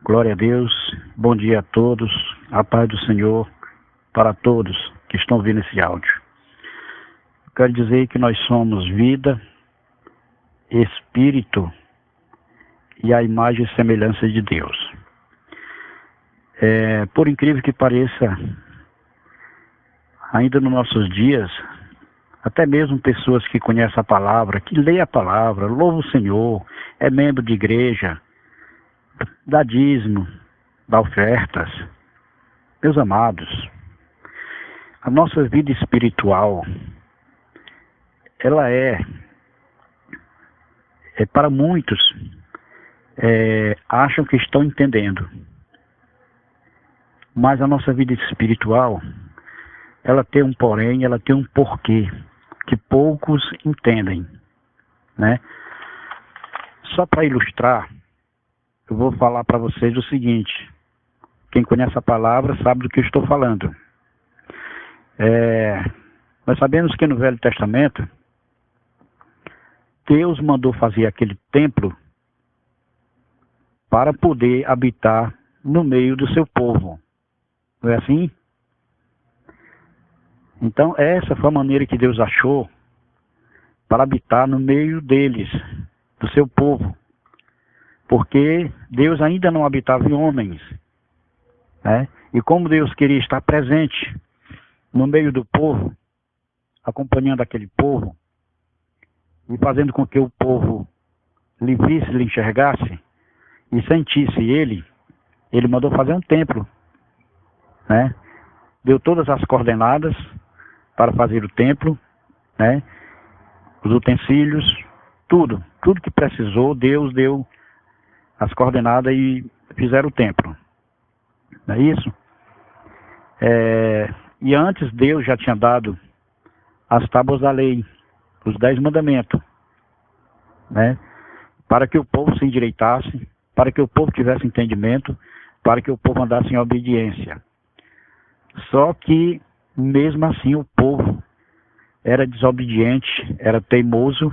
Glória a Deus, bom dia a todos, a paz do Senhor para todos que estão ouvindo esse áudio. Quero dizer que nós somos vida, espírito e a imagem e semelhança de Deus. Por incrível que pareça, ainda nos nossos dias, até mesmo pessoas que conhecem a palavra, que lê a palavra, louva o Senhor, é membro de igreja, dá dízimo, dá ofertas. Meus amados, a nossa vida espiritual, ela é para muitos, acham que estão entendendo. Mas a nossa vida espiritual, ela tem um porém, ela tem um porquê, que poucos entendem, né? Só para ilustrar, eu vou falar para vocês o seguinte: quem conhece a palavra sabe do que eu estou falando. Nós sabemos que no Velho Testamento, Deus mandou fazer aquele templo para poder habitar no meio do seu povo. Não é assim? Então, essa foi a maneira que Deus achou para habitar no meio deles, do seu povo. Porque Deus ainda não habitava em homens, né? E como Deus queria estar presente no meio do povo, acompanhando aquele povo, e fazendo com que o povo lhe visse, lhe enxergasse, e sentisse ele mandou fazer um templo, né? Deu todas as coordenadas para fazer o templo, né? Os utensílios, tudo que precisou, Deus deu as coordenadas e fizeram o templo. Não é isso? E antes Deus já tinha dado as tábuas da lei, os 10 mandamentos, né? Para que o povo se endireitasse, para que o povo tivesse entendimento, para que o povo andasse em obediência. Só que, mesmo assim, o povo era desobediente, era teimoso,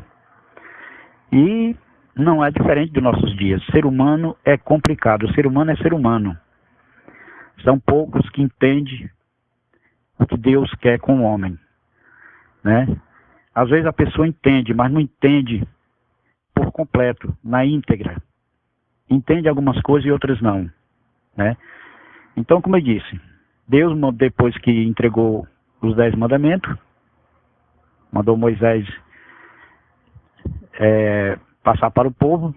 e não é diferente dos nossos dias. Ser humano é complicado, ser humano é ser humano. São poucos que entendem o que Deus quer com o homem, né? Às vezes a pessoa entende, mas não entende por completo, na íntegra. Entende algumas coisas e outras não, né? Então, como eu disse, Deus, depois que entregou os 10 mandamentos, mandou Moisés passar para o povo,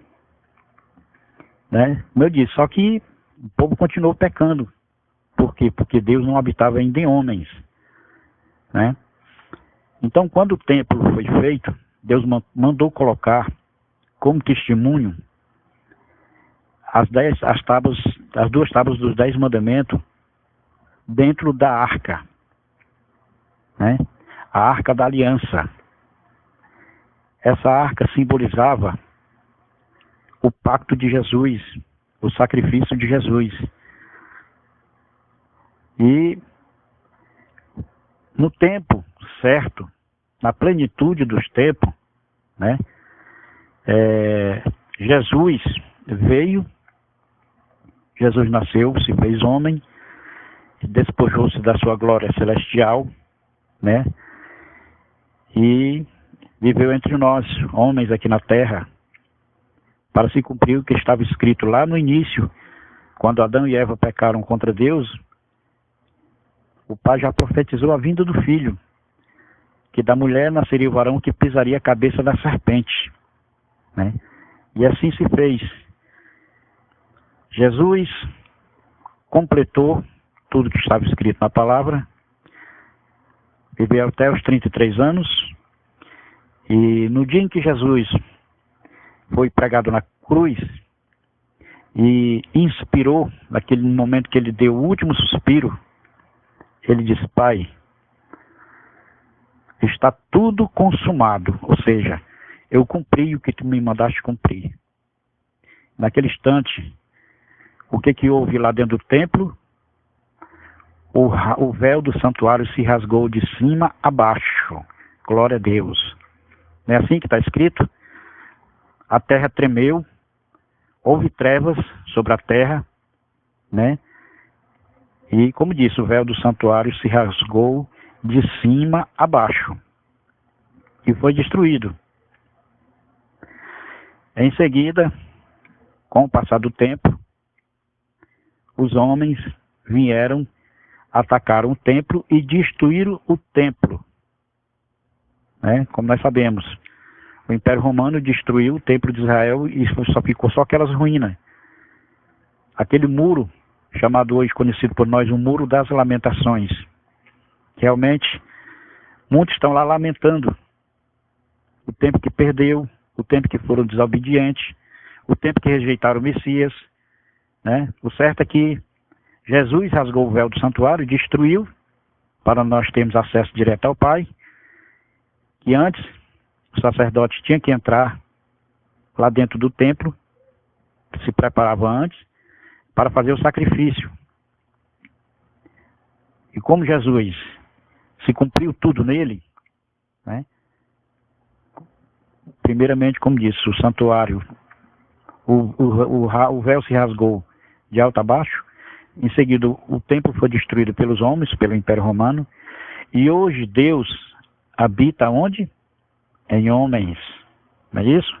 né? Como eu disse, só que o povo continuou pecando. Por quê? Porque Deus não habitava ainda em homens, né? Então, quando o templo foi feito, Deus mandou colocar como testemunho as 2 tábuas dos 10 mandamentos dentro da arca, né? A arca da aliança. Essa arca simbolizava o pacto de Jesus, o sacrifício de Jesus. E no tempo certo, na plenitude dos tempos, né? Jesus veio, Jesus nasceu, se fez homem, despojou-se da sua glória celestial, né? E viveu entre nós, homens aqui na terra, para se cumprir o que estava escrito lá no início, quando Adão e Eva pecaram contra Deus. O Pai já profetizou a vinda do Filho, que da mulher nasceria o varão que pisaria a cabeça da serpente, né? E assim se fez. Jesus completou tudo que estava escrito na palavra, viveu até os 33 anos, e no dia em que Jesus foi pregado na cruz e inspirou, naquele momento que ele deu o último suspiro, ele disse: Pai, está tudo consumado, ou seja, eu cumpri o que tu me mandaste cumprir. Naquele instante, o que houve lá dentro do templo? O véu do santuário se rasgou de cima a baixo. Glória a Deus. Não é assim que está escrito? A terra tremeu, houve trevas sobre a terra, né? E, como disse, o véu do santuário se rasgou de cima a baixo e foi destruído. Em seguida, com o passar do tempo, os homens vieram, atacaram o templo e destruíram o templo, né? Como nós sabemos, o Império Romano destruiu o templo de Israel e só ficou só aquelas ruínas. Aquele muro, chamado hoje, conhecido por nós, o Muro das Lamentações. Realmente, muitos estão lá lamentando o tempo que perdeu, o tempo que foram desobedientes, o tempo que rejeitaram o Messias, né? O certo é que Jesus rasgou o véu do santuário, destruiu, para nós termos acesso direto ao Pai, que antes o sacerdote tinha que entrar lá dentro do templo, que se preparava antes, para fazer o sacrifício. E como Jesus se cumpriu tudo nele, né? Primeiramente, como disse, o santuário, o véu se rasgou de alto a baixo. Em seguida, o templo foi destruído pelos homens, pelo Império Romano. E hoje Deus habita onde? Em homens. Não é isso?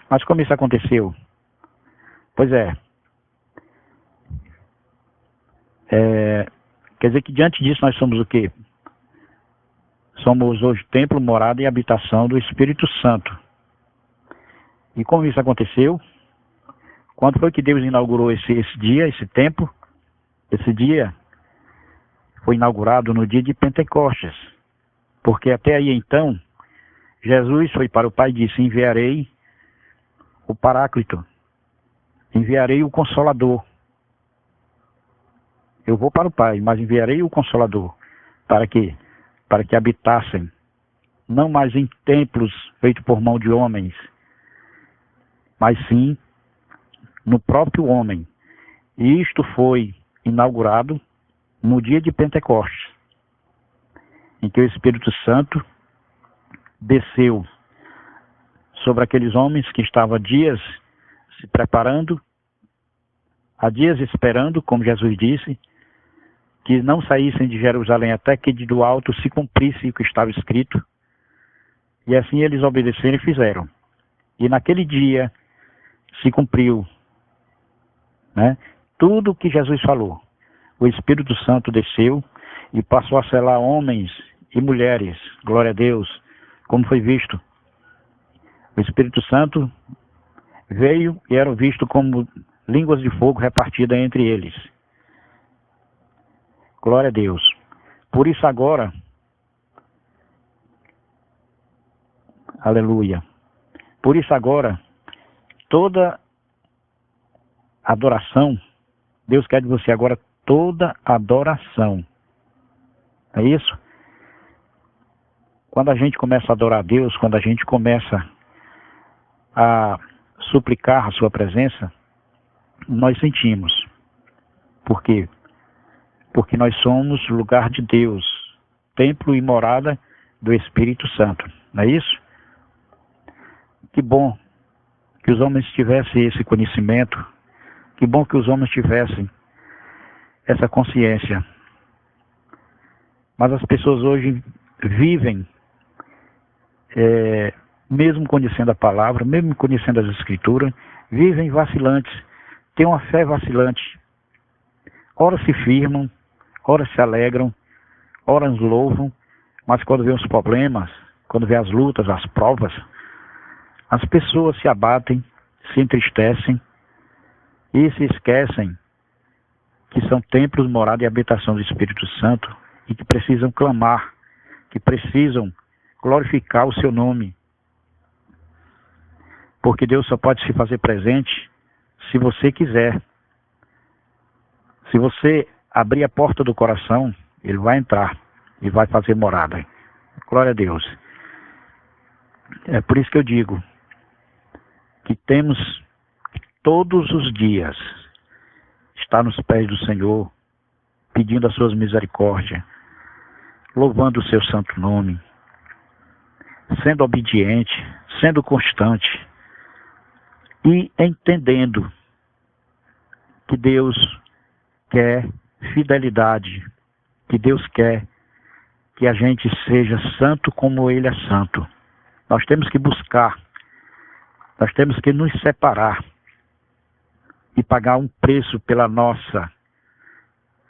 Mas como isso aconteceu? Pois quer dizer que diante disso nós somos o quê? Somos hoje templo, morada e habitação do Espírito Santo. E como isso aconteceu? Quando foi que Deus inaugurou esse dia, esse templo? Esse dia foi inaugurado no dia de Pentecostes. Porque até aí então, Jesus foi para o Pai e disse: enviarei o Paráclito, enviarei o Consolador. Eu vou para o Pai, mas enviarei o Consolador. Para quê? Para que habitassem, não mais em templos feitos por mão de homens, mas sim no próprio homem. E isto foi inaugurado no dia de Pentecostes, em que o Espírito Santo desceu sobre aqueles homens que estavam há dias se preparando, há dias esperando, como Jesus disse, que não saíssem de Jerusalém até que do alto se cumprisse o que estava escrito. E assim eles obedeceram e fizeram. E naquele dia se cumpriu, né, tudo o que Jesus falou. O Espírito Santo desceu e passou a selar homens e mulheres, glória a Deus, como foi visto. O Espírito Santo veio e eram vistos como línguas de fogo repartidas entre eles. Glória a Deus. Por isso agora, aleluia, por isso agora, toda adoração, Deus quer de você agora toda adoração. É isso? Quando a gente começa a adorar a Deus, quando a gente começa a suplicar a sua presença, nós sentimos. Por quê? Porque nós somos lugar de Deus, templo e morada do Espírito Santo. Não é isso? Que bom que os homens tivessem esse conhecimento, que bom que os homens tivessem essa consciência. Mas as pessoas hoje vivem, mesmo conhecendo a palavra, mesmo conhecendo as escrituras, vivem vacilantes, têm uma fé vacilante. Ora se firmam, ora se alegram, ora nos louvam, mas quando vê os problemas, quando vê as lutas, as provas, as pessoas se abatem, se entristecem e se esquecem que são templos, morada e habitação do Espírito Santo e que precisam clamar, que precisam glorificar o seu nome. Porque Deus só pode se fazer presente se você quiser. Se você abrir a porta do coração, Ele vai entrar e vai fazer morada. Glória a Deus. É por isso que eu digo que temos que todos os dias estar nos pés do Senhor, pedindo as suas misericórdias, louvando o seu santo nome, sendo obediente, sendo constante e entendendo que Deus quer fidelidade, que Deus quer que a gente seja santo como Ele é santo. Nós temos que buscar, nós temos que nos separar e pagar um preço pela nossa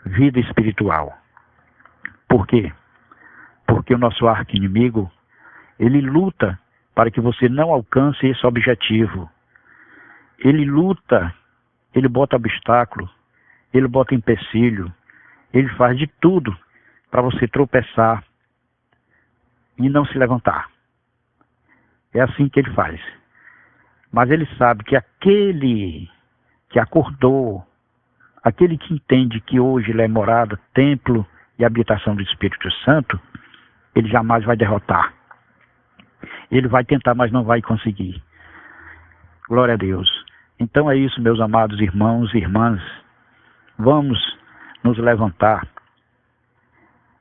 vida espiritual. Por quê? Porque o nosso arqui-inimigo, ele luta para que você não alcance esse objetivo. Ele luta, ele bota obstáculo, ele bota empecilho, ele faz de tudo para você tropeçar e não se levantar. É assim que ele faz. Mas ele sabe que aquele que acordou, aquele que entende que hoje ele é morada, templo e habitação do Espírito Santo, ele jamais vai derrotar. Ele vai tentar, mas não vai conseguir. Glória a Deus. Então é isso, meus amados irmãos e irmãs. Vamos nos levantar.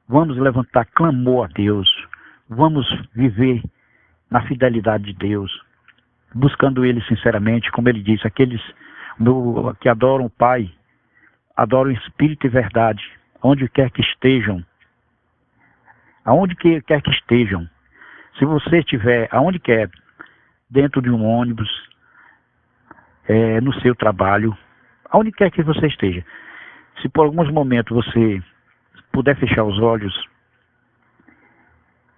Vamos levantar clamor a Deus. Vamos viver na fidelidade de Deus, buscando Ele sinceramente, como Ele disse, aqueles que adoram o Pai, adoram o Espírito e verdade, onde quer que estejam. Aonde quer que estejam. Se você estiver, aonde quer, dentro de um ônibus, no seu trabalho, aonde quer que você esteja, se por alguns momentos você puder fechar os olhos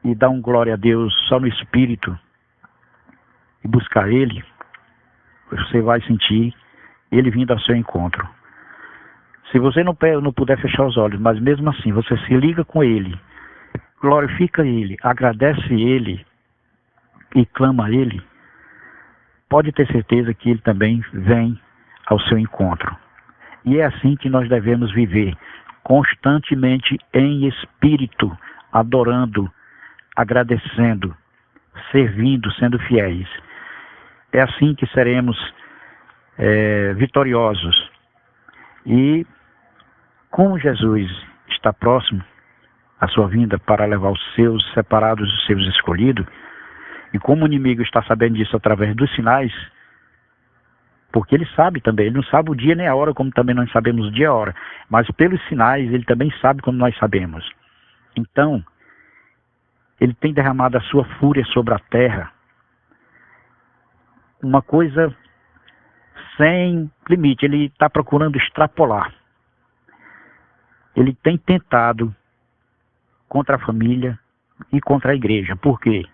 e dar um glória a Deus só no Espírito e buscar Ele, você vai sentir Ele vindo ao seu encontro. Se você não puder fechar os olhos, mas mesmo assim você se liga com Ele, glorifica Ele, agradece Ele e clama a Ele, pode ter certeza que Ele também vem ao seu encontro. E é assim que nós devemos viver, constantemente em espírito, adorando, agradecendo, servindo, sendo fiéis. É assim que seremos vitoriosos. E como Jesus está próximo à sua vinda para levar os seus separados, os seus escolhidos, e como o inimigo está sabendo disso através dos sinais, porque ele sabe também, ele não sabe o dia nem a hora, como também nós sabemos o dia e a hora, mas pelos sinais ele também sabe como nós sabemos. Então, ele tem derramado a sua fúria sobre a terra, uma coisa sem limite. Ele está procurando extrapolar. Ele tem tentado contra a família e contra a igreja. Por quê?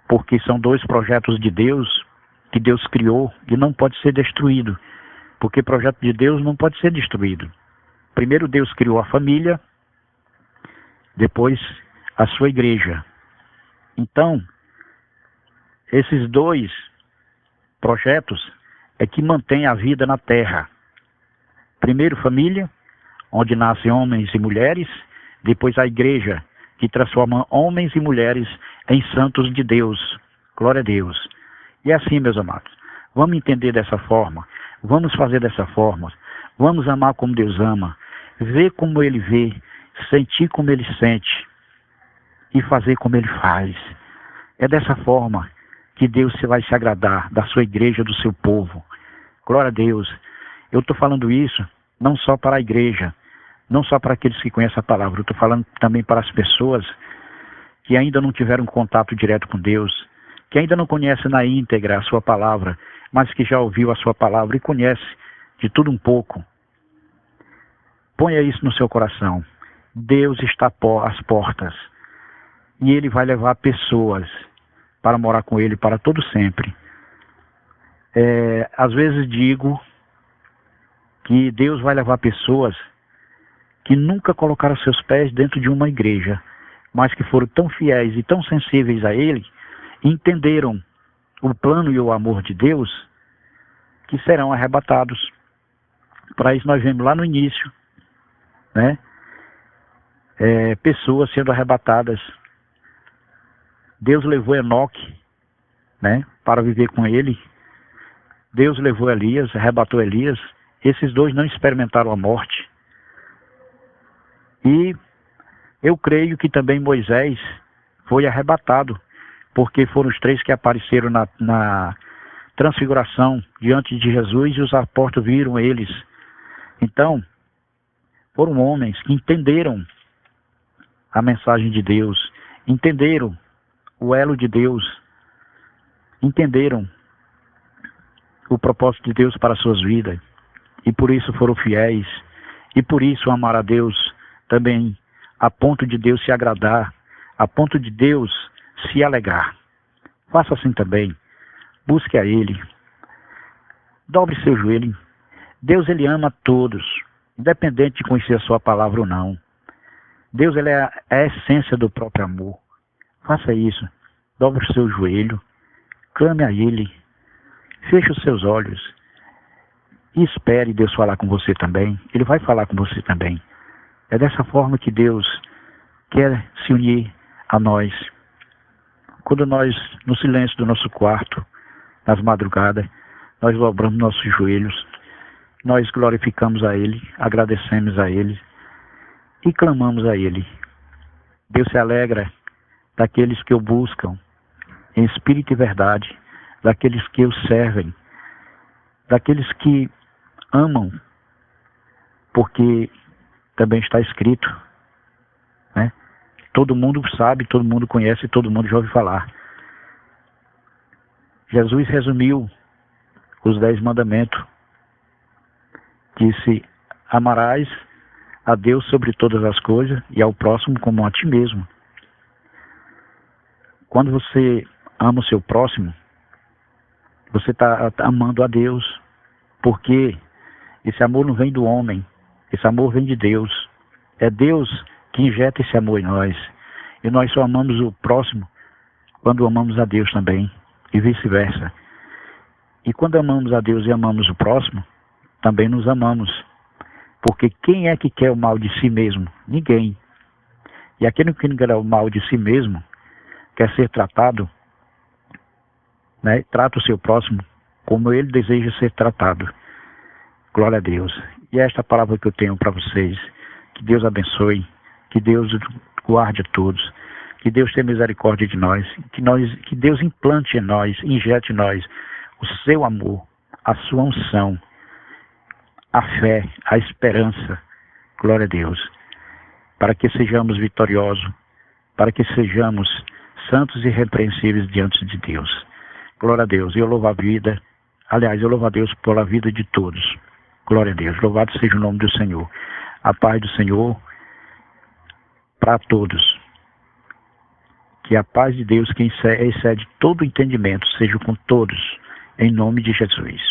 Porque são dois projetos de Deus que Deus criou e não pode ser destruído. Porque projeto de Deus não pode ser destruído. Primeiro Deus criou a família, depois a sua igreja. Então, esses dois projetos é que mantém a vida na terra. Primeiro família, onde nascem homens e mulheres, depois a igreja, que transforma homens e mulheres em santos de Deus. Glória a Deus. E assim, meus amados, vamos entender dessa forma, vamos fazer dessa forma, vamos amar como Deus ama, ver como Ele vê, sentir como Ele sente e fazer como Ele faz. É dessa forma que Deus vai se agradar da sua igreja, do seu povo. Glória a Deus. Eu estou falando isso não só para a igreja, não só para aqueles que conhecem a palavra, eu estou falando também para as pessoas que ainda não tiveram contato direto com Deus, que ainda não conhecem na íntegra a sua palavra, mas que já ouviu a sua palavra e conhece de tudo um pouco. Ponha isso no seu coração. Deus está às portas e Ele vai levar pessoas para morar com Ele para todo sempre. Às vezes digo que Deus vai levar pessoas que nunca colocaram seus pés dentro de uma igreja, mas que foram tão fiéis e tão sensíveis a Ele, entenderam o plano e o amor de Deus, que serão arrebatados. Para isso nós vemos lá no início, né? Pessoas sendo arrebatadas. Deus levou Enoque, né, para viver com Ele. Deus levou Elias, arrebatou Elias. Esses dois não experimentaram a morte. E eu creio que também Moisés foi arrebatado, porque foram os três que apareceram na transfiguração diante de Jesus e os apóstolos viram eles. Então, Foram homens que entenderam a mensagem de Deus, entenderam o elo de Deus, entenderam o propósito de Deus para as suas vidas, e por isso foram fiéis, e por isso amaram a Deus também, a ponto de Deus se agradar, a ponto de Deus se alegrar. Faça assim também, busque a Ele, dobre seu joelho. Deus, Ele ama a todos, independente de conhecer a sua palavra ou não. Deus, Ele é a essência do próprio amor. Faça isso, dobre o seu joelho, clame a Ele, feche os seus olhos e espere Deus falar com você também. Ele vai falar com você também. É dessa forma que Deus quer se unir a nós. Quando nós, no silêncio do nosso quarto, nas madrugadas, nós dobramos nossos joelhos, nós glorificamos a Ele, agradecemos a Ele e clamamos a Ele. Deus se alegra daqueles que o buscam em espírito e verdade, daqueles que o servem, daqueles que amam, porque também está escrito, né? Todo mundo sabe, todo mundo conhece, todo mundo já ouve falar. Jesus resumiu os 10 mandamentos. Disse: amarás a Deus sobre todas as coisas e ao próximo como a ti mesmo. Quando você ama o seu próximo, você está amando a Deus, porque esse amor não vem do homem, esse amor vem de Deus. É Deus que injeta esse amor em nós. E nós só amamos o próximo quando amamos a Deus também, e vice-versa. E quando amamos a Deus e amamos o próximo, também nos amamos. Porque quem é que quer o mal de si mesmo? Ninguém. E aquele que não quer o mal de si mesmo, quer ser tratado, né? Trata o seu próximo como ele deseja ser tratado. Glória a Deus. E é esta palavra que eu tenho para vocês. Que Deus abençoe, que Deus guarde a todos, que Deus tenha misericórdia de nós, que Deus implante em nós, injete em nós o seu amor, a sua unção, a fé, a esperança. Glória a Deus. Para que sejamos vitoriosos, para que sejamos santos e irrepreensíveis diante de Deus. Glória a Deus. Eu louvo a vida, aliás, eu louvo a Deus pela vida de todos. Glória a Deus. Louvado seja o nome do Senhor. A paz do Senhor para todos. Que a paz de Deus, que excede todo entendimento, seja com todos, em nome de Jesus.